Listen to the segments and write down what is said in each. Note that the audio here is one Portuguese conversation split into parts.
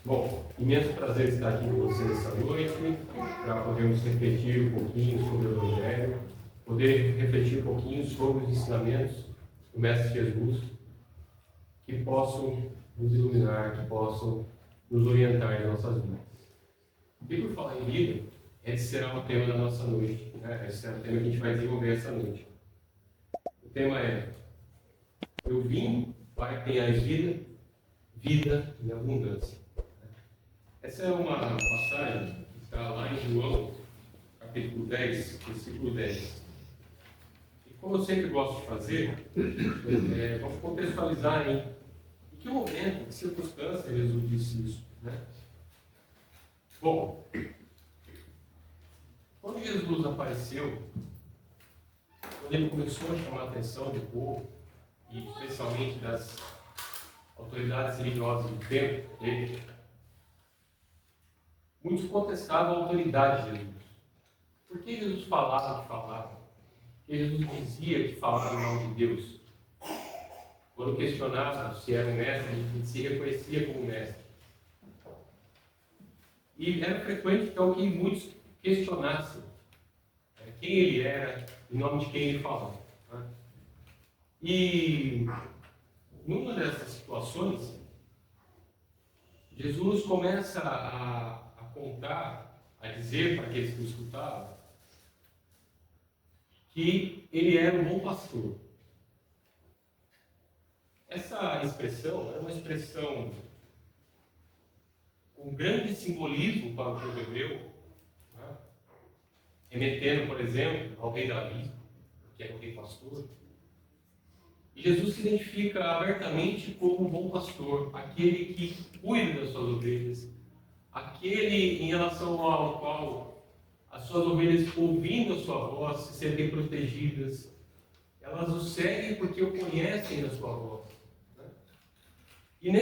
Bom, imenso prazer estar aqui com vocês essa noite, para podermos refletir um pouquinho sobre o Evangelho, poder refletir um pouquinho sobre os ensinamentos do Mestre Jesus, que possam nos iluminar, que possam nos orientar em nossas vidas. E por falar em vida, esse será o tema da nossa noite, né? Esse será o tema que a gente vai desenvolver essa noite. O tema é: eu vim para que tenhais vida, vida em abundância. Essa é uma passagem que está lá em João, capítulo 10, versículo 10. E como eu sempre gosto de fazer, vamos contextualizar em que momento, em que circunstância Jesus disse isso, né? Bom, quando Jesus apareceu, quando ele começou a chamar a atenção do povo, e especialmente das autoridades religiosas do tempo dele, muitos contestavam a autoridade de Jesus. Por que Jesus falava o que falava? Por que Jesus dizia que falava em nome de Deus? Quando questionava se era um mestre, ele se reconhecia como mestre. E era frequente então que muitos questionassem quem ele era, em nome de quem ele falava. Né? E numa dessas situações, Jesus começa a contar, a dizer para aqueles que o escutavam, que ele era um bom pastor. Essa expressão é uma expressão com grande simbolismo para o povo hebreu, né? Remetendo, por exemplo, ao rei Davi, que é o rei pastor. E Jesus se identifica abertamente como um bom pastor, aquele que cuida das suas ovelhas, aquele em relação ao qual as suas ovelhas, ouvindo a sua voz, se sentem protegidas. Elas o seguem porque o conhecem a sua voz. Né? E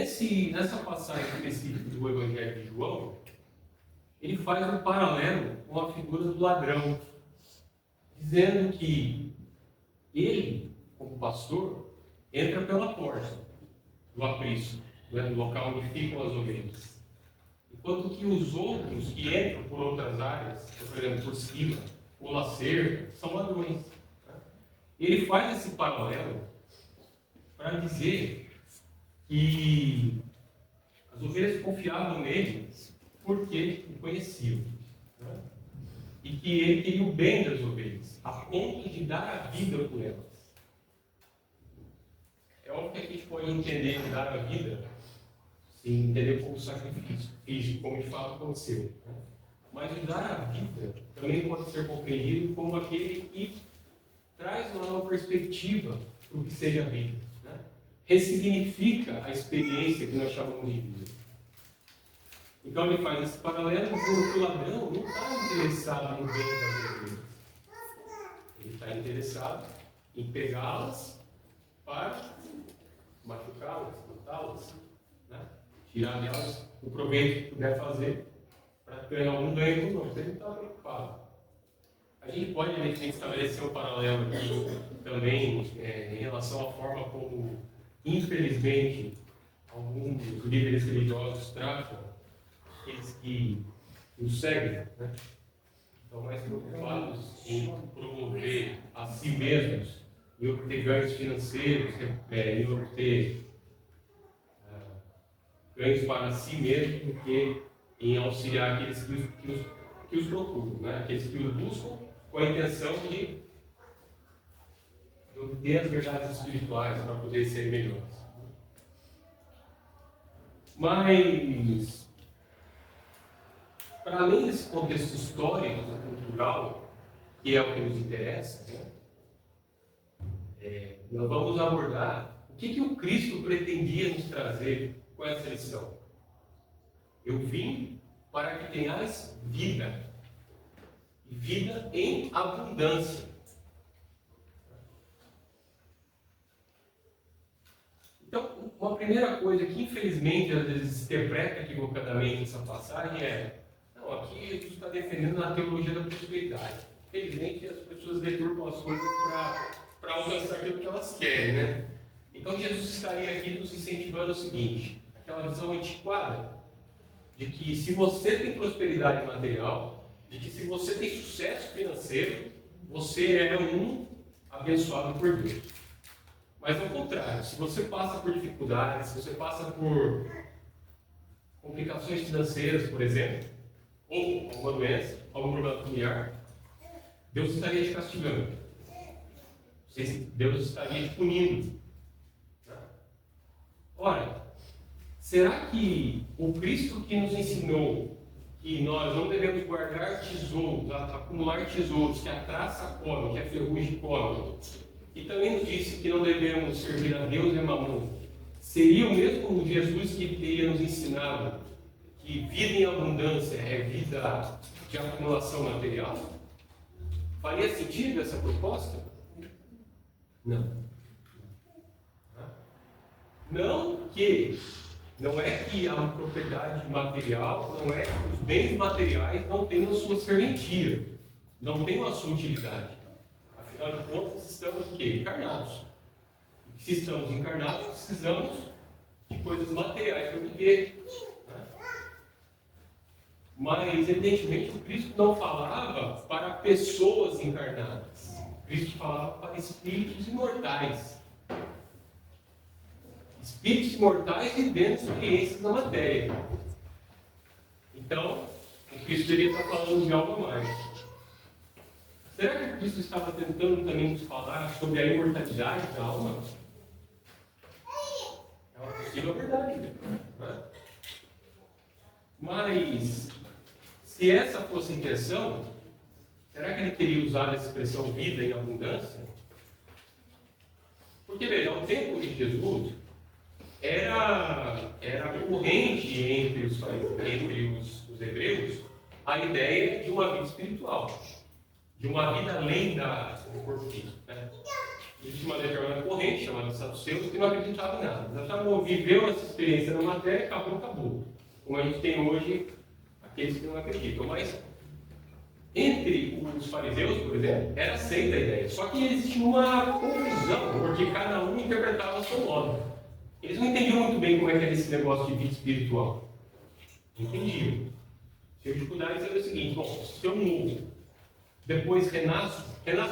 nessa passagem específica do Evangelho de João, ele faz um paralelo com a figura do ladrão, dizendo que ele, como pastor, entra pela porta do aprisco, né, do local onde ficam as ovelhas. Enquanto que os outros que entram por outras áreas, por exemplo, por cima, pela cerca, são ladrões. Né? Ele faz esse paralelo para dizer que as ovelhas confiavam nele porque o conheciam. Né? E que ele queria o bem das ovelhas, a ponto de dar a vida por elas. É óbvio que a gente pode entender dar a vida, sim, entender como sacrifício físico, como de fato aconteceu. Né? Mas o dar a vida também pode ser compreendido como aquele que traz uma nova perspectiva para o que seja a vida. Né? Ressignifica a experiência que nós chamamos de vida. Então ele faz esse paralelo dizendo que o ladrão não está interessado no bem das ovelhas. Ele está interessado em pegá-las para machucá-las, matá-las, né? Tirar delas o proveito que puder fazer para ganhar algum ganho ou não. Ele não está preocupado. A gente pode, evidentemente, estabelecer um paralelo aqui também em relação à forma como, infelizmente, alguns líderes religiosos tratam aqueles que nos seguem, né? Estão mais preocupados em promover a si mesmos, em obter ganhos financeiros, em obter ganhos para si mesmo, do que em auxiliar aqueles que os procuram, né? Aqueles que os buscam com a intenção de obter as verdades espirituais para poder ser melhores. Mas, para além desse contexto histórico e cultural, que é o que nos interessa, né? Nós vamos abordar o que o Cristo pretendia nos trazer com essa lição. Eu vim para que tenhais vida, e vida em abundância. Então, uma primeira coisa que infelizmente às vezes se interpreta equivocadamente essa passagem é: não, aqui Jesus está defendendo a teologia da prosperidade. Infelizmente as pessoas deturpam as coisas para alcançar aquilo que elas querem, né? Então Jesus estaria aqui nos incentivando o seguinte: aquela visão antiquada de que se você tem prosperidade material, de que se você tem sucesso financeiro, você é um abençoado por Deus. Mas ao contrário, se você passa por dificuldades, se você passa por complicações financeiras, por exemplo, ou alguma doença, algum problema familiar, Deus estaria te castigando. Deus estaria te punindo. Ora, será que o Cristo que nos ensinou que nós não devemos guardar tesouros, acumular tesouros que a traça come, que a ferrugem come, e também nos disse que não devemos servir a Deus e a Mamon, seria o mesmo Jesus que teria nos ensinado que vida em abundância é vida de acumulação material? Faria sentido essa proposta? Não. Não é que a propriedade material, não é que os bens materiais não tenham a sua serventia, não tenham a sua utilidade. Afinal de contas, estamos o quê? Encarnados. E se estamos encarnados, precisamos de coisas materiais para viver. Mas, evidentemente, o Cristo não falava para pessoas encarnadas. O Cristo falava para espíritos imortais. Espíritos imortais vivendo experiências na matéria. Então, o Cristo deveria estar falando de algo a mais. Será que o Cristo estava tentando também nos falar sobre a imortalidade da alma? É uma possível verdade, né? Mas, se essa fosse a intenção, será que ele teria usado essa expressão vida em abundância? Porque, veja, ao tempo de Jesus, era corrente entre os hebreus a ideia de uma vida espiritual, de uma vida além do corpo físico. Né? Existe uma determinada corrente chamada saduceus que não acreditava em nada. Já viveu essa experiência na matéria, acabou. Como a gente tem hoje aqueles que não acreditam. Mas entre os fariseus, por exemplo, era aceita a ideia. Só que existia uma confusão, porque cada um interpretava a seu modo. Eles não entendiam muito bem como é que era esse negócio de vida espiritual. Entendiam. Tinha dificuldade de saber o seguinte: bom, se eu morro, depois renasço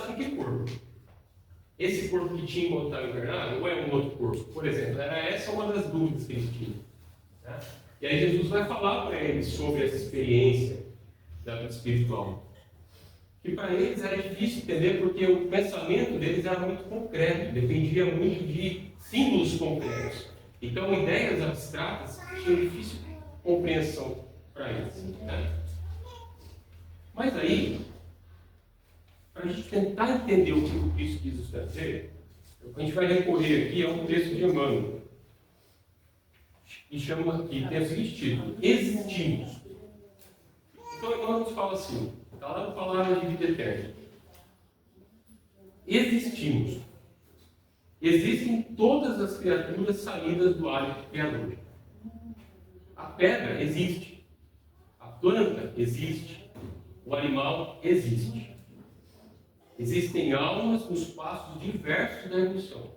com que corpo? Esse corpo que tinha enquanto estava encarnado ou é um outro corpo? Por exemplo, era essa uma das dúvidas que eles tinham. Né? E aí Jesus vai falar para eles sobre essa experiência da vida espiritual. Que para eles era difícil entender porque o pensamento deles era muito concreto, dependia muito de símbolos concretos. Então, ideias abstratas tinham difícil compreensão para eles. Né? Mas aí, para a gente tentar entender o que o Cristo quis nos dizer, a gente vai recorrer aqui a um texto de Emmanuel, que chama aqui, tem o seguinte título: Existimos. Então, Emmanuel nos fala assim, está lá no Palavra de Vida Eterna. Existimos. Existem todas as criaturas saídas do hálito criador. A pedra existe. A planta existe. O animal existe. Existem almas nos passos diversos da evolução.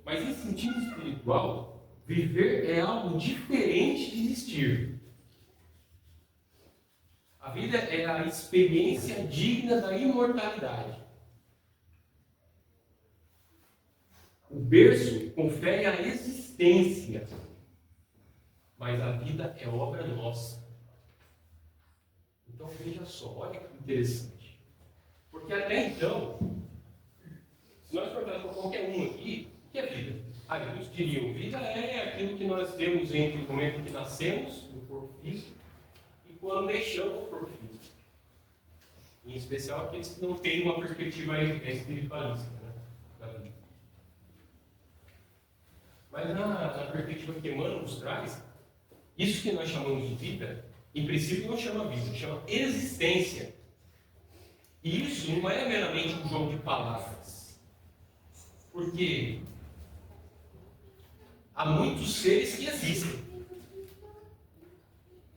Mas em sentido espiritual, viver é algo diferente de existir. A vida é a experiência digna da imortalidade. O berço confere a existência, mas a vida é obra nossa. Então veja só, olha que interessante. Porque até então, se nós perguntarmos para qualquer um aqui, o que é vida? Alguns diriam, vida é aquilo que nós temos entre o momento em que nascemos, no corpo físico, e quando deixamos o corpo físico. Em especial aqueles que não têm uma perspectiva espiritualista, né, da vida. Mas na perspectiva que Emmanuel nos traz, isso que nós chamamos de vida, em princípio não chama vida, chama existência. E isso não é meramente um jogo de palavras. Porque há muitos seres que existem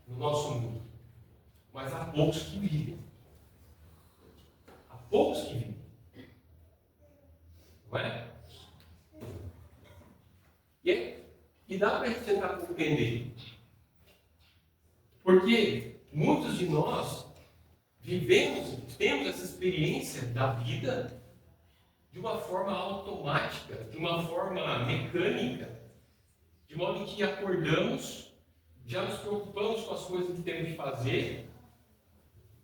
no nosso mundo, mas há poucos que vivem. Há poucos que vivem. Não é? E dá para a gente tentar compreender Porque muitos de nós temos essa experiência da vida de uma forma automática, de uma forma mecânica, de modo que acordamos, já nos preocupamos com as coisas que temos de fazer,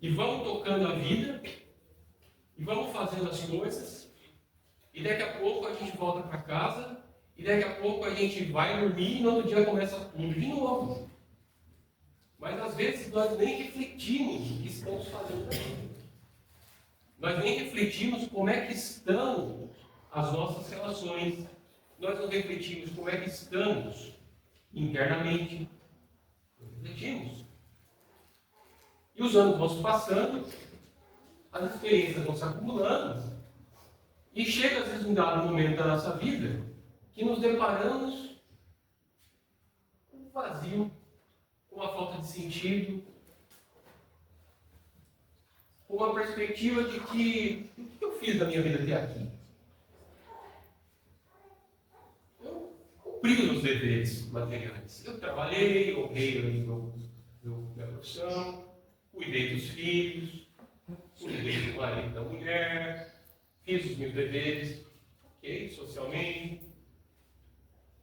e vamos tocando a vida, e vamos fazendo as coisas, e daqui a pouco a gente volta para casa, e daqui a pouco a gente vai dormir, e no outro dia começa tudo de novo. Mas às vezes nós nem refletimos o que estamos fazendo na vida. Nós nem refletimos como é que estão as nossas relações. Nós não refletimos como é que estamos internamente. Não refletimos. E os anos vão se passando, as experiências vão se acumulando, e chega às vezes um dado momento da nossa vida que nos deparamos com um vazio, com uma falta de sentido, com uma perspectiva de que o que eu fiz da minha vida até aqui? Eu cumpri os meus deveres materiais. Eu trabalhei, honrei minha profissão, cuidei dos filhos, cuidei do marido da mulher, fiz os meus deveres, ok, socialmente.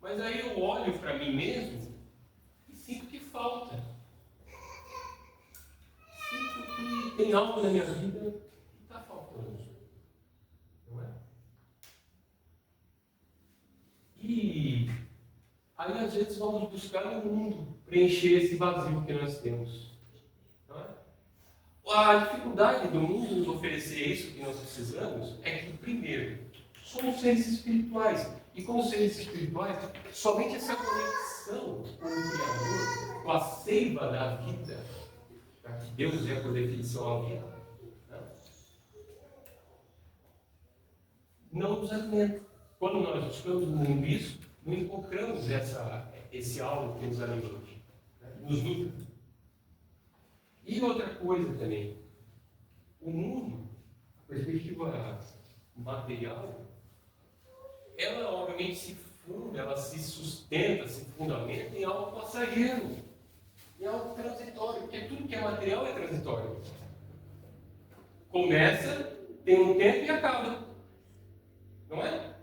Mas aí eu olho para mim mesmo e sinto que falta. Sinto que tem algo na minha vida que está faltando. Não é? E aí às vezes vamos buscar no mundo preencher esse vazio que nós temos. Não é? A dificuldade do mundo nos oferecer isso que nós precisamos é que, primeiro, somos seres espirituais. E como seres espirituais, somente essa conexão com o Criador, com a seiva da vida, que Deus é por definição a vida, não nos alimenta. Quando nós buscamos no mundo isso, não encontramos esse algo que nos alimente, nos nutre. E outra coisa também, o mundo, a perspectiva material, ela obviamente se funda, ela se sustenta, se fundamenta em algo passageiro, em algo transitório, porque tudo que é material é transitório. Começa, tem um tempo e acaba. Não é?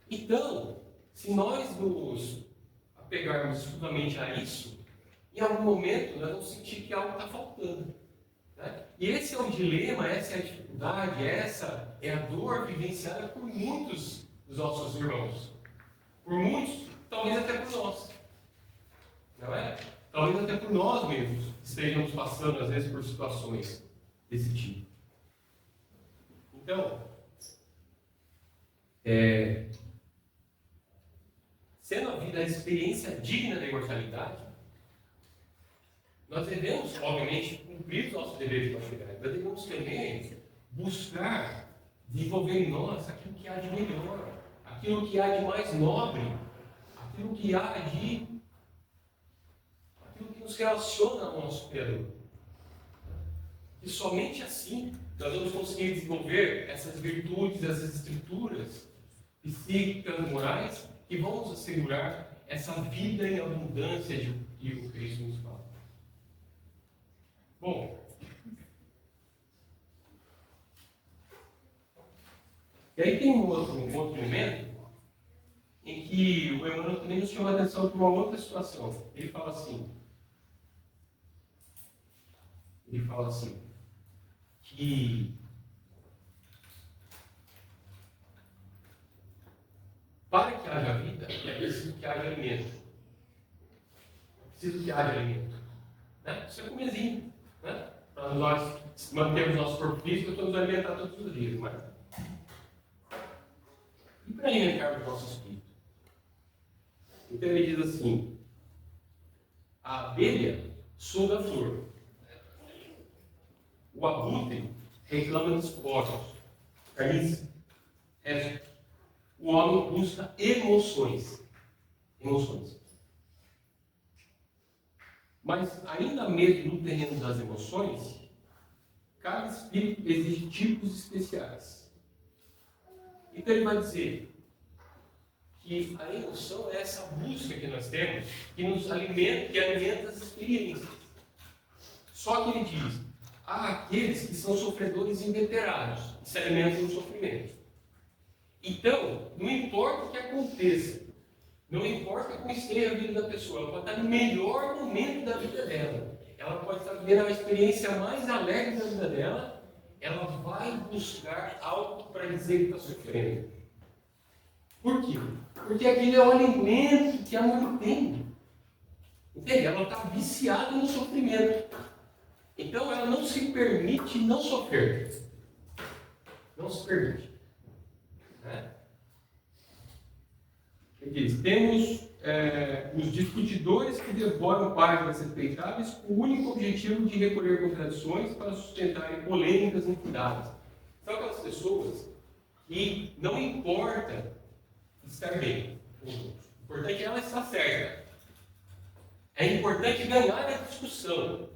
Então, se nós nos apegarmos exclusivamente a isso, em algum momento nós vamos sentir que algo está faltando. Né? E esse é o dilema, essa é a dificuldade, essa é a dor vivenciada por muitos dos nossos irmãos. Por muitos, talvez até por nós. Não é? Talvez até por nós mesmos estejamos passando, às vezes, por situações desse tipo. Então, sendo a vida a experiência digna da imortalidade, nós devemos, obviamente, cumprir os nossos deveres materiais, mas devemos também buscar desenvolver em nós aquilo que há de melhor, aquilo que há de mais nobre, aquilo que nos relaciona ao nosso Criador. E somente assim nós vamos conseguir desenvolver essas virtudes, essas estruturas psíquicas, morais, que vão nos assegurar essa vida em abundância de que o Cristo nos fala. Bom, e aí tem um outro momento em que o Emmanuel também nos chama a atenção para uma outra situação. Ele fala assim, que para que haja vida, é preciso que haja alimento. É preciso que haja alimento. Né? Isso é comezinho. Né? Para nós mantermos nosso corpo físico, nós nos alimentar todos os dias. Mas... E para alimentar o nosso espírito? Então ele diz assim, a abelha suga a flor. O abutre reclama dos poros. Carniça. O homem busca emoções. Mas ainda mesmo no terreno das emoções, cada espírito exige tipos especiais. Então ele vai dizer que a emoção é essa busca que nós temos, que nos alimenta, que alimenta as experiências. Só que ele diz, há aqueles que são sofredores inveterados, que se alimentam do sofrimento. Então, não importa o que aconteça, não importa como esteja a vida da pessoa, ela pode estar no melhor momento da vida dela, ela pode estar vivendo a experiência mais alegre da vida dela, ela vai buscar algo para dizer que está sofrendo. Por quê? Porque aquele é o alimento que a mãe tem. Entende? Ela está viciada no sofrimento. Então ela não se permite não sofrer. Não se permite. Né? Ele diz, temos os discutidores que devoram páginas respeitáveis com o único objetivo de recolher contradições para sustentarem polêmicas infundadas. São aquelas pessoas que não importa estar bem. O importante é ela estar certa. É importante ganhar a discussão.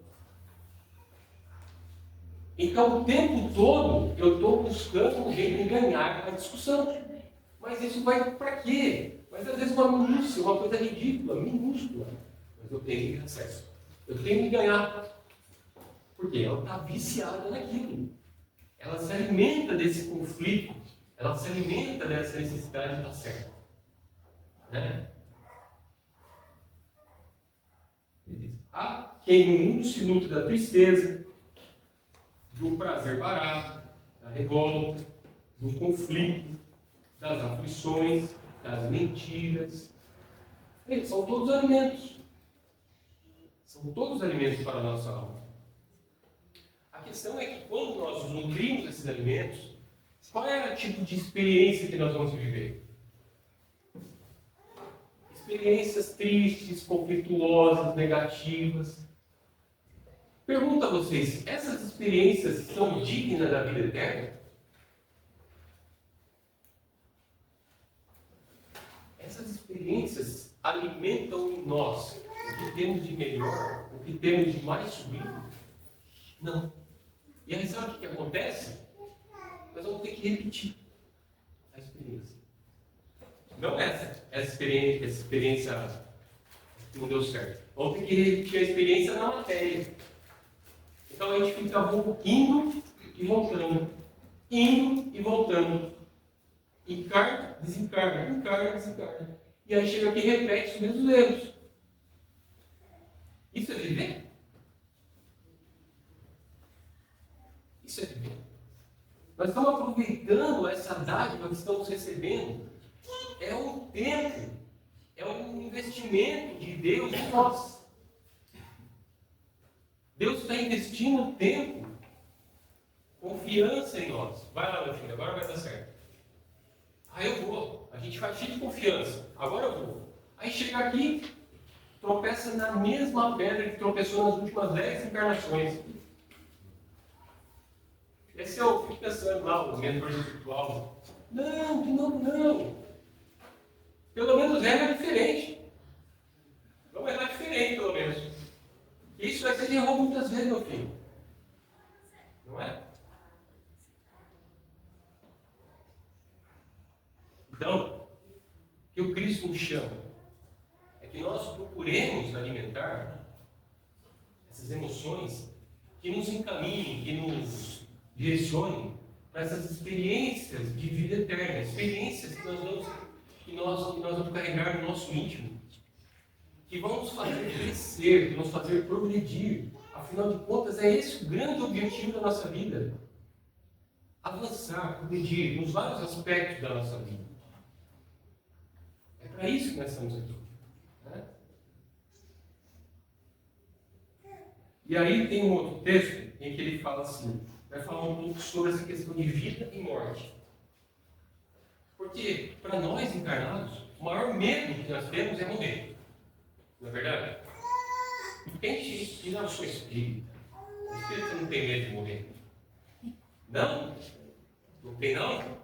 Então, o tempo todo, eu estou buscando um jeito de ganhar a discussão. Mas isso vai para quê? Mas às vezes uma minúcia, uma coisa ridícula, minúscula. Mas eu tenho que ter acesso. Eu tenho que ganhar. Por quê? Ela está viciada naquilo. Ela se alimenta desse conflito. Ela se alimenta dessa necessidade de estar certa. Né? Ele diz, há quem no mundo se nutre da tristeza, do prazer barato, da revolta, do conflito, das aflições, das mentiras. Eles são todos alimentos. São todos alimentos para a nossa alma. A questão é que quando nós nutrimos esses alimentos, qual é o tipo de experiência que nós vamos viver? Experiências tristes, conflituosas, negativas. Pergunto a vocês, essas experiências são dignas da vida eterna? Essas experiências alimentam em nós o que temos de melhor, o que temos de mais sublime? Não. E aí sabe o que acontece? Nós vamos ter que repetir a experiência. Não essa experiência que não deu certo. Vamos ter que repetir a experiência na matéria. Então a gente fica indo e voltando. Indo e voltando. Encarna, desencarna, encarna, desencarna. E aí chega aqui e repete os mesmos erros. Isso é viver? Isso é viver. Nós estamos aproveitando essa dádiva que estamos recebendo. É um tempo, é um investimento de Deus em nós. Deus está investindo tempo, confiança em nós. Vai lá, meu filho, agora vai dar certo. Aí eu vou. A gente faz cheio de confiança. Agora eu vou. Aí chega aqui, tropeça na mesma pedra que tropeçou nas últimas 10 encarnações. Esse eu fico pensando lá, o mentor espiritual. Não, de novo não. Pelo menos erra diferente. Vamos errar diferente, pelo menos. Isso vai ser errou muitas vezes, meu filho. Não é? Então, o que o Cristo nos chama é que nós procuremos alimentar essas emoções que nos encaminhem, que nos direcionem para essas experiências de vida eterna, experiências que nós vamos carregar no nosso íntimo, que vão nos fazer crescer, que vão nos fazer progredir. Afinal de contas, é esse o grande objetivo da nossa vida. Avançar, progredir nos vários aspectos da nossa vida. É para isso que nós estamos aqui. Né? E aí tem um outro texto em que ele fala assim, vai falar um pouco sobre essa questão de vida e morte. Porque, para nós encarnados, o maior medo que nós temos é morrer. Não é verdade? Quem te diz, eu sou espírita. O espírita não tem medo de morrer. Não? Não tem não?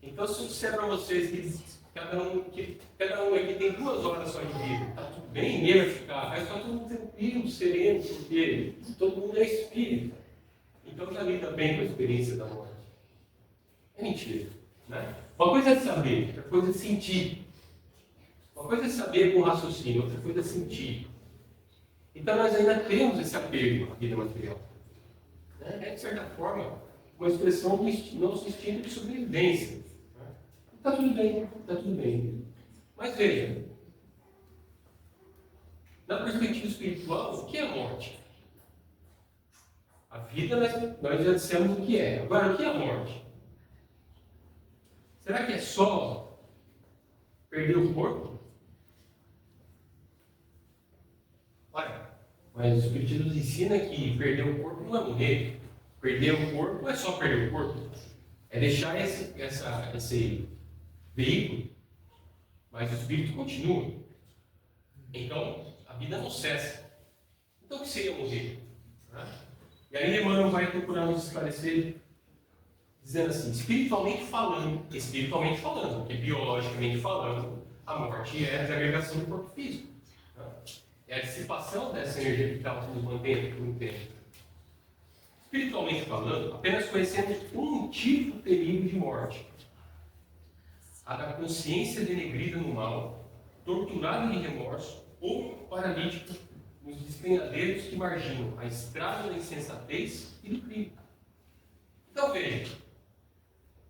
Então, se eu disser para vocês que cada um aqui tem 2 horas só de vida, está tudo bem mesmo ficar, mas está tudo tranquilo, sereno, porque todo mundo é espírita. Então já lida bem com a experiência da morte. É mentira, né? Uma coisa é saber, outra coisa é sentir. Uma coisa é saber com raciocínio, outra coisa é sentir. Então nós ainda temos esse apego à vida material. É, de certa forma, uma expressão do nosso instinto de sobrevivência. Está tudo bem, está tudo bem. Mas veja, na perspectiva espiritual, o que é a morte? A vida nós já dissemos o que é. Agora, o que é a morte? Será que é só perder o corpo? Olha, mas o Espiritismo nos ensina que perder o corpo não é morrer. Perder o corpo não é só perder o corpo. É deixar esse veículo, mas o espírito continua. Então, a vida não cessa. Então, o que seria morrer? E aí Emmanuel vai procurar nos esclarecer, dizendo assim, espiritualmente falando, porque biologicamente falando, a morte é a desagregação do corpo físico. É a dissipação dessa energia vital que nos mantém por um tempo. Espiritualmente falando, apenas conhecemos um tipo terrível de morte. A da consciência denegrida no mal, torturada de remorso ou paralítica nos despenhadeiros que marginam a estrada da insensatez e do crime. Então veja,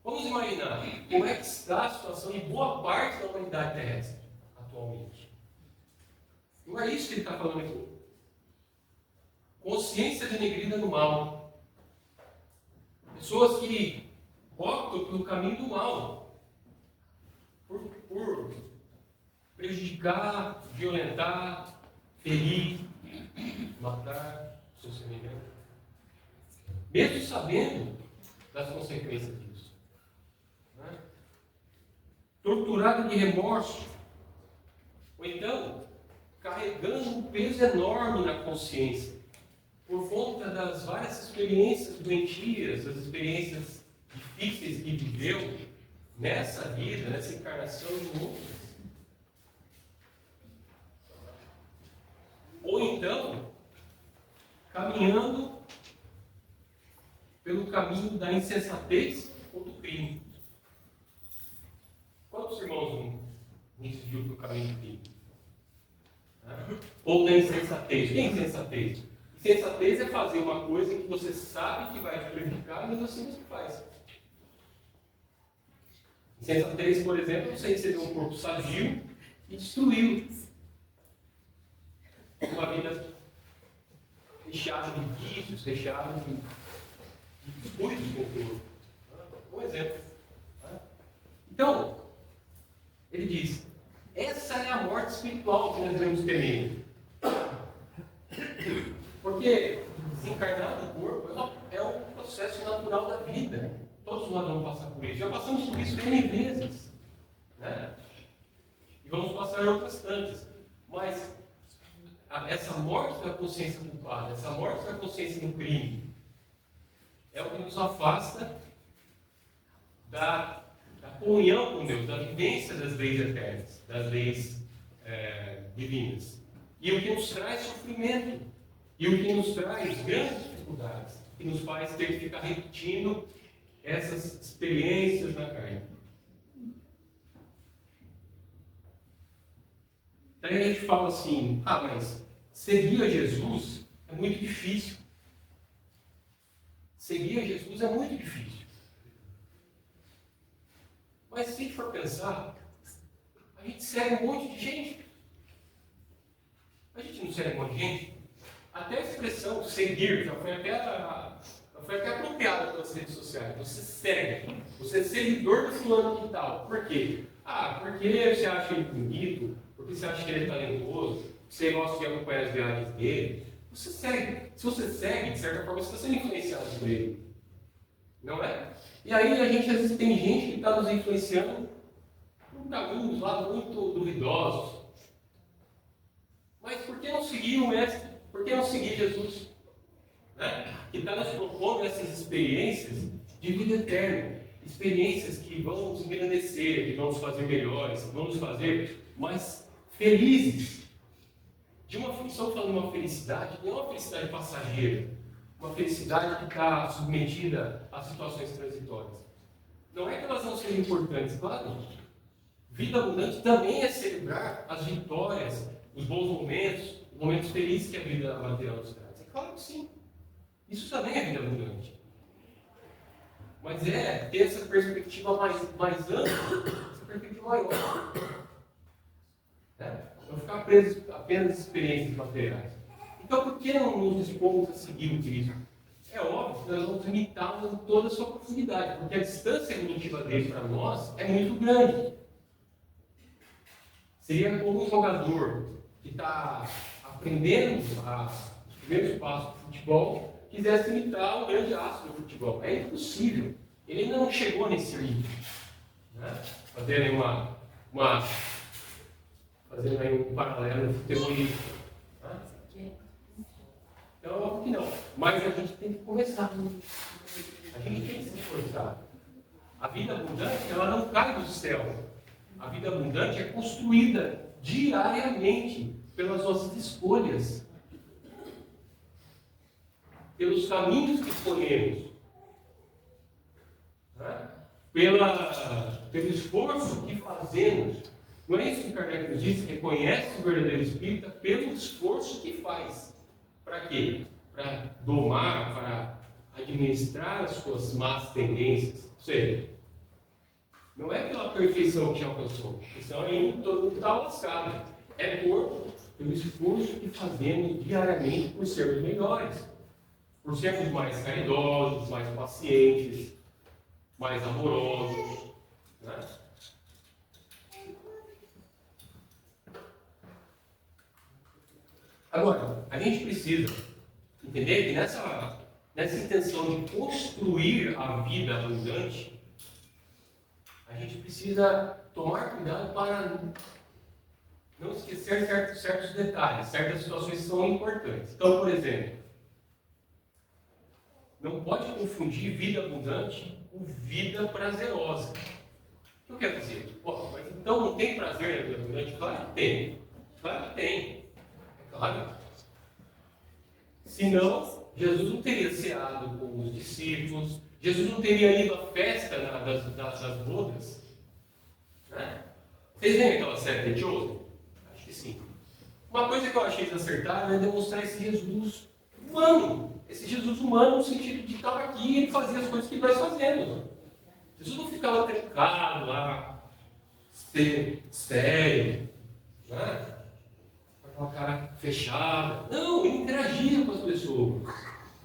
vamos imaginar como é que está a situação de boa parte da humanidade terrestre atualmente. Não é isso que ele está falando aqui? Consciência denegrida no mal. Pessoas que optam pelo caminho do mal, por prejudicar, violentar, ferir, matar o seu semelhante, mesmo sabendo das consequências disso. Torturado de remorso, ou então carregando um peso enorme na consciência, por conta das várias experiências doentias, das experiências difíceis que viveu nessa vida, nessa encarnação e em outras. Ou então, caminhando pelo caminho da insensatez ou do crime. Quantos irmãos não seguiu pelo caminho do crime? Ou da insensatez? O que é insensatez? Insensatez é fazer uma coisa que você sabe que vai te prejudicar, mas você não faz. Insensatez, por exemplo, você receber um corpo sadio e destruí-lo. Uma vida recheada de vícios, recheada de descuidos com o corpo. Um exemplo. Então, ele diz, essa é a morte espiritual que nós devemos temer. Porque desencarnar do corpo é um processo natural da vida. Todos nós vamos passar por isso. Já passamos por isso N vezes. E vamos passar outras tantas. Mas essa morte da consciência culpada, essa morte da consciência no crime, é o que nos afasta da comunhão com Deus, da vivência das leis eternas, das leis divinas. E o que nos traz sofrimento. E o que nos traz grandes dificuldades, que nos faz ter que ficar repetindo essas experiências na carne. Daí a gente fala assim, mas seguir a Jesus é muito difícil. Seguir a Jesus é muito difícil. Mas se a gente for pensar, a gente segue um monte de gente. A gente não segue um monte de gente? Até a expressão seguir já foi até apropriada pelas redes sociais. Você segue, você é seguidor do fulano de tal. Por quê? Porque você acha ele bonito, porque você acha que ele é talentoso, porque você gosta de acompanhar as viagens dele. Você segue. Se você segue, de certa forma, você está sendo influenciado por ele. Não é? E aí a gente, às vezes, tem gente que está nos influenciando por caminhos lá muito duvidosos. Mas por que não seguir o Mestre? Por que não seguir Jesus? Que está nos propondo essas experiências de vida eterna. Experiências que vão nos engrandecer, que vão nos fazer melhores, que vão nos fazer mais felizes. Estamos falando de uma felicidade, não é uma felicidade passageira. Uma felicidade que está submetida a situações transitórias. Não é que elas não sejam importantes, claro. Vida abundante também é celebrar as vitórias, os bons momentos, os momentos felizes que a vida material nos traz. É claro que sim. Isso também é vida abundante. Mas é ter essa perspectiva mais ampla, essa perspectiva maior. Não ficar preso apenas às experiências materiais. Então, por que não nos dispomos a seguir o Cristo? É óbvio que nós vamos limitá-lo em toda a sua profundidade, porque a distância evolutiva dele para nós é muito grande. Seria como um jogador que está aprendendo os primeiros passos do futebol, quisesse imitar o grande astro do futebol. É impossível. Ele ainda não chegou nesse nível. Né? Fazendo aí um paralelo no futebolista. Né? Então, óbvio que não. Mas a gente tem que começar. A gente tem que se esforçar. A vida abundante, ela não cai do céu. A vida abundante é construída diariamente pelas nossas escolhas, pelos caminhos que escolhemos, né? Pelo esforço que fazemos. Não é isso que Kardec nos diz? Reconhece o verdadeiro espírita pelo esforço que faz. Para quê? Para domar, para administrar as suas más tendências. Ou seja, não é pela perfeição que alcançou, porque senão ainda todo mundo está lascado. É pelo esforço que fazemos diariamente por sermos melhores, por sermos mais caridosos, mais pacientes, mais amorosos. Né? Agora, a gente precisa entender que nessa intenção de construir a vida abundante, a gente precisa tomar cuidado para não esquecer certos detalhes, certas situações que são importantes. Então, por exemplo, não pode confundir vida abundante com vida prazerosa. O que eu quero dizer? Mas então não tem prazer na vida abundante? Claro que tem. Claro que tem. É claro. Senão, Jesus não teria ceado com os discípulos, Jesus não teria ido à festa das bodas. Né? Vocês lembram aquela série de Chosen? Acho que sim. Uma coisa que eu achei desacertada é demonstrar esse Jesus humano. Esse Jesus humano no sentido de estar aqui e ele fazia as coisas que nós fazemos. Jesus não ficava trancado lá, sério, né? Com aquela cara fechada. Não, ele interagia com as pessoas.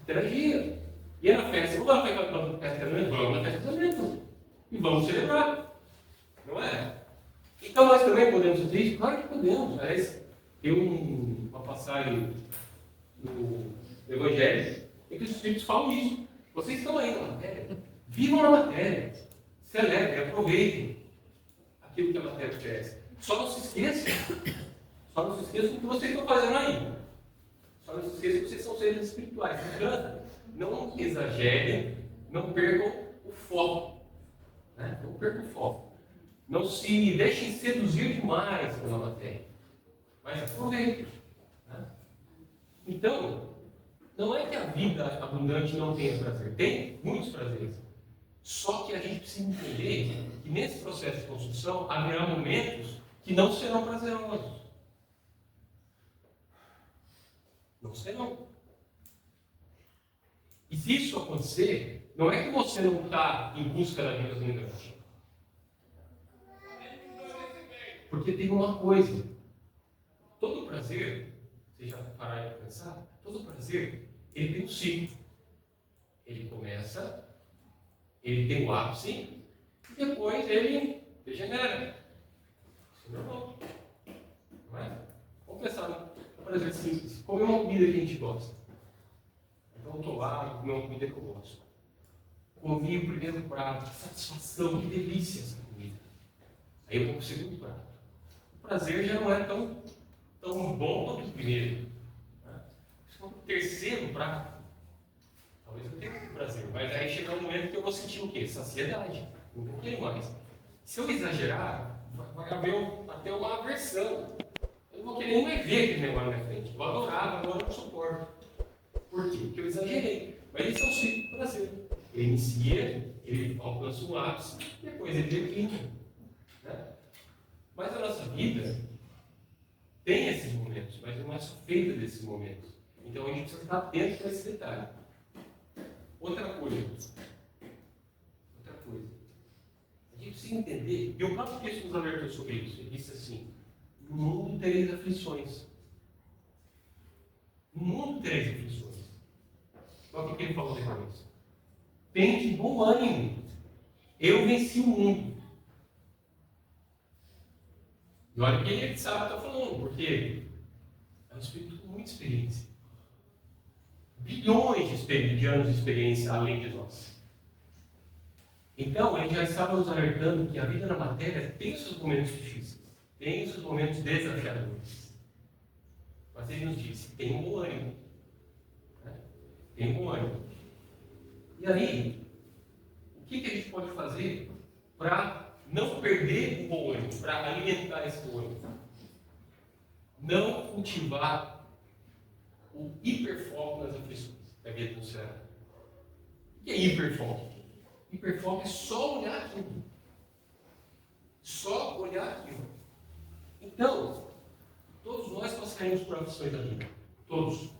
Interagia. E era festa. Vamos lá na festa de casamento? Vamos na festa de casamento. E vamos celebrar. Não é? Então nós também podemos fazer isso? Claro que podemos. Aliás, tem uma passagem no Evangelho em que os Espíritos falam isso. Vocês estão aí na matéria. Vivam na matéria. Celebrem, aproveitem aquilo que a matéria oferece. Só não se esqueçam. Só não se esqueçam do que vocês estão fazendo aí. Só não se esqueçam que vocês são seres espirituais. Portanto, não exagerem, não percam o foco. Né? Não percam o foco. Não se deixem seduzir demais pela matéria. Mas aproveitem. Né? Então, não é que a vida abundante não tenha prazer. Tem muitos prazeres. Só que a gente precisa entender que nesse processo de construção haverá momentos que não serão prazerosos. Não serão. E se isso acontecer, não é que você não está em busca da vida abundante. Porque tem uma coisa. Todo prazer, você já pararam de pensar? Todo prazer, ele tem um ciclo. Ele começa, ele tem o ápice, e depois ele degenera. Isso é normal. Não é? Vamos pensar, por exemplo, simples. Comer uma comida que a gente gosta. Então eu estou lá, comer uma comida que eu gosto. Comi o primeiro prato, que satisfação, que delícia essa comida. Aí eu vou para o segundo prato. O prazer já não é tão bom quanto o primeiro. O terceiro prato, talvez eu tenha muito prazer, mas aí chega um momento que eu vou sentir o quê? Saciedade. Não vou querer mais. Se eu exagerar, vai haver até uma aversão. Eu não vou querer nem mais ver aquele negócio na minha frente. Vou adorar, agora eu não suporto. Por quê? Porque eu exagerei. Mas esse é o ciclo do prazer. Ele inicia, ele alcança um ápice, depois ele declina. Né? Mas a nossa vida tem esses momentos, mas não é só feita desses momentos. Então a gente precisa estar atento a esse detalhe. Outra coisa. A gente precisa entender, e o próprio Cristo nos alertou sobre isso. Ele disse assim: no mundo tereis aflições. No mundo tereis aflições. Olha o que ele falou depois. Tende bom ânimo. Eu venci o mundo. E olha que ele sabe o que está falando, porque é um espírito com muita experiência. Bilhões de anos de experiência além de nós. Então, ele já estava nos alertando que a vida na matéria tem os seus momentos difíceis, tem os seus momentos desafiadores. Mas ele nos disse: tem um bom ânimo. Né? Tem um bom ânimo. E aí, o que a gente pode fazer para não perder o bom ânimo, para alimentar esse bom ânimo? Não cultivar o hiperfoco nas aflições da vida do céu. O que é hiperfoco? Hiperfoco é só olhar aquilo. Só olhar aquilo. Então, todos nós passaremos por aflições da vida. Todos.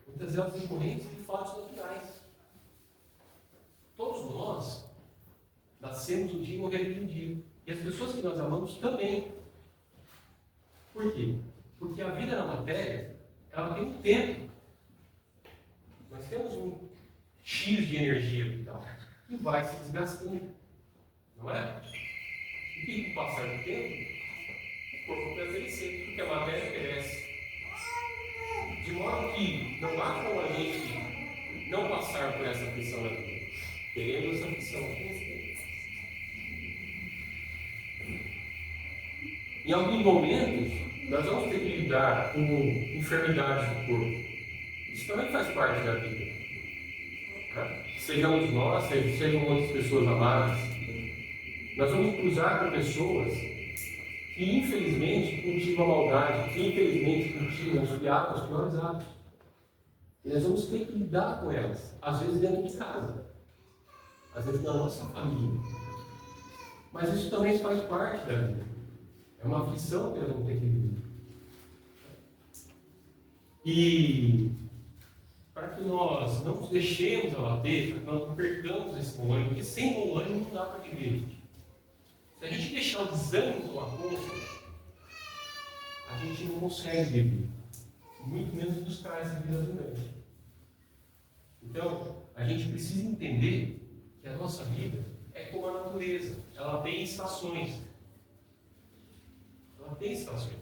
Muitas delas decorrentes de fatos naturais. Todos nós nascemos um dia e morremos um dia. E as pessoas que nós amamos também. Por quê? Porque a vida na matéria, ela tem um tempo. Nós temos um X de energia vital que vai se desgastando. Não é? E com o passar do tempo, o corpo começa a envelhecer, porque a matéria perece. De modo que não há como a gente não passar por essa aflição na vida. Teremos essa aflição. Em alguns momentos, nós vamos ter que lidar com enfermidades do corpo. Isso também faz parte da vida. Sejamos nós, sejam outras pessoas amadas. Nós vamos cruzar com pessoas que infelizmente cultivam a maldade, que infelizmente cultivam os piores atos. E nós vamos ter que lidar com elas, às vezes dentro de casa, às vezes na nossa família. Mas isso também faz parte da vida. É uma aflição que nós vamos ter que viver. E para que nós não nos deixemos abater, para que nós não percamos esse bom ânimo, porque sem bom ânimo não dá para viver, gente. Se a gente deixar o desânimo tomar conta, a gente não consegue viver, muito menos buscar essa vida abundante. Então, a gente precisa entender que a nossa vida é como a natureza, ela tem estações. Ela tem estações.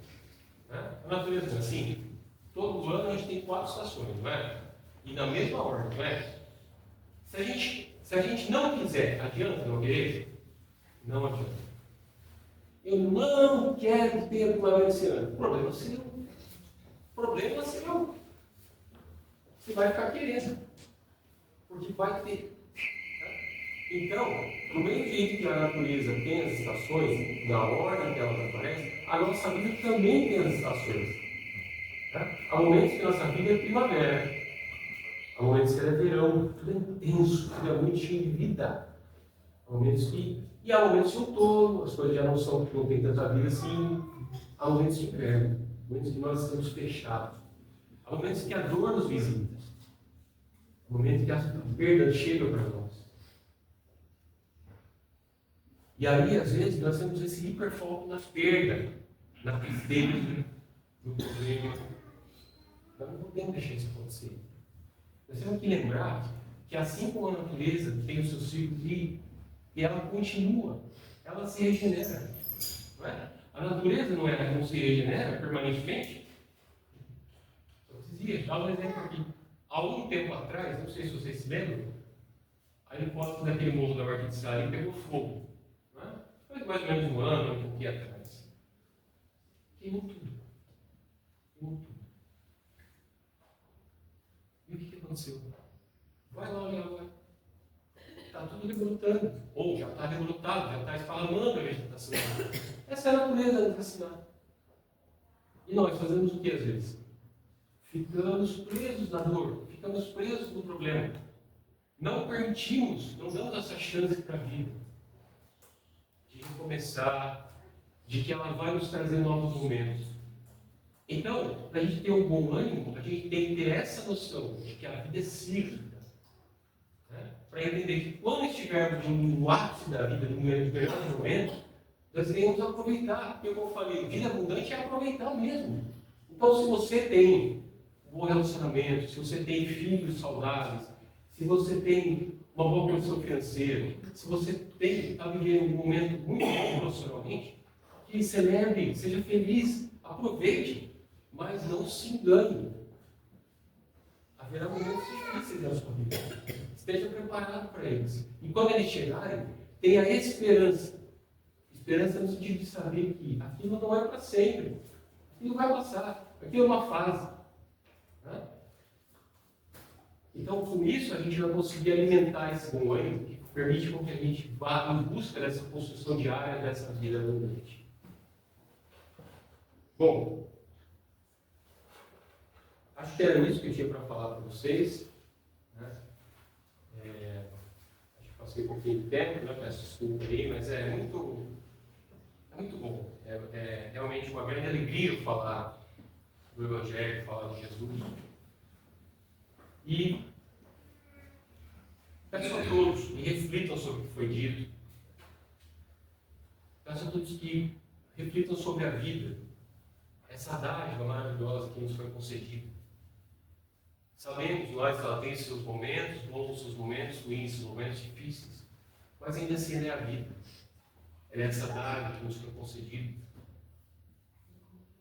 Né? A natureza é assim, todo ano a gente tem 4 estações, não é? E na mesma ordem, não é? Se a gente não quiser, adianta não querer? Não adianta. Eu não quero ter primavera esse ano. Problema seu. Problema seu. Você vai ficar querendo. Porque vai ter. Então, do mesmo jeito que a natureza tem as estações, na ordem que elas aparecem, a nossa vida também tem as estações. Há momentos que a nossa vida é primavera. Há momentos que é verão, tudo é intenso, tudo é muito cheio de vida. Há momentos que. E há momentos de outono, as coisas já não tem tanta vida assim. Há momentos de inverno, momentos que nós estamos fechados. Há momentos que a dor nos visita. Há momentos que a perda chega para nós. E aí, às vezes, nós temos esse hiperfoco na perda, na tristeza, no problema. Nós não podemos deixar isso acontecer. Nós temos que lembrar que assim como a natureza tem o seu ciclo e ela continua, ela se regenera. Não é? A natureza não se regenera permanentemente. Eu dizia, dá um exemplo aqui. Há algum tempo atrás, não sei se vocês se lembram, a hipótese daquele morro da Marquês de Salim pegou fogo. Não é? Foi mais ou menos um ano, um pouquinho atrás. Queimou tudo. Queimou tudo. E o que aconteceu? Vai lá olhar agora. Está tudo rebrotando. Ou já está rebrotado, já está esparramando a vegetação. Essa é a natureza da fascinada. E nós fazemos o que às vezes? Ficamos presos na dor, ficamos presos no problema. não permitimos, não damos essa chance para a vida de recomeçar, de que ela vai nos trazer novos momentos. Então, para a gente ter um bom ânimo, a gente tem que ter essa noção de que a vida é cíclica. Né? Para entender que quando estivermos no ápice da vida, no melhor momento, nós iremos aproveitar. Porque, como eu falei, vida abundante é aproveitar mesmo. Então, se você tem um bom relacionamento, se você tem filhos saudáveis, se você tem uma boa condição financeira, se você está vivendo um momento muito bom profissionalmente, que celebre, seja feliz, aproveite, mas não se engane. Haverá momentos difíceis na sua vida. Esteja preparado para eles. E quando eles chegarem, tenha esperança. Esperança no sentido de saber que aquilo não é para sempre. Aquilo vai passar. Aquilo é uma fase. Né? Então, com isso, a gente vai conseguir alimentar esse bom ânimo, que permite com que a gente vá em busca dessa construção diária dessa vida abundante. Bom, acho que era isso que eu tinha para falar para vocês. Né? Acho que passei um pouquinho de tempo, né? Peço desculpa aí, mas é muito bom. É realmente uma grande alegria falar do Evangelho, falar de Jesus. E peço a todos que reflitam sobre o que foi dito. Peço a todos que reflitam sobre a vida, essa dádiva maravilhosa que nos foi concedida. Sabemos nós que ela tem seus momentos bons, seus momentos ruins, seus momentos difíceis, mas ainda assim ela é a vida. Ela é essa dádiva que nos foi concedida.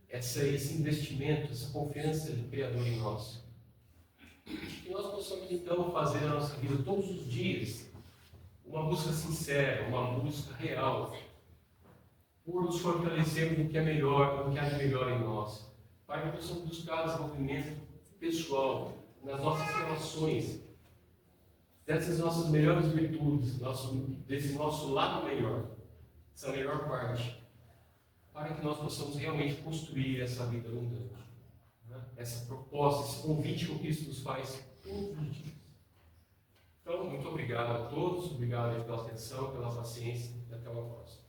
Esse investimento, essa confiança do Criador em nós. Que nós possamos então fazer na nossa vida todos os dias uma busca sincera, uma busca real, por nos fortalecermos no que é melhor, no que há de melhor em nós, para que possamos buscar desenvolvimento pessoal, nas nossas relações, dessas nossas melhores virtudes, desse nosso lado melhor, essa melhor parte, para que nós possamos realmente construir essa vida abundante. Essa proposta, esse convite que o Cristo nos faz todos os dias. Então, muito obrigado a todos, obrigado pela atenção, pela paciência e até uma próxima.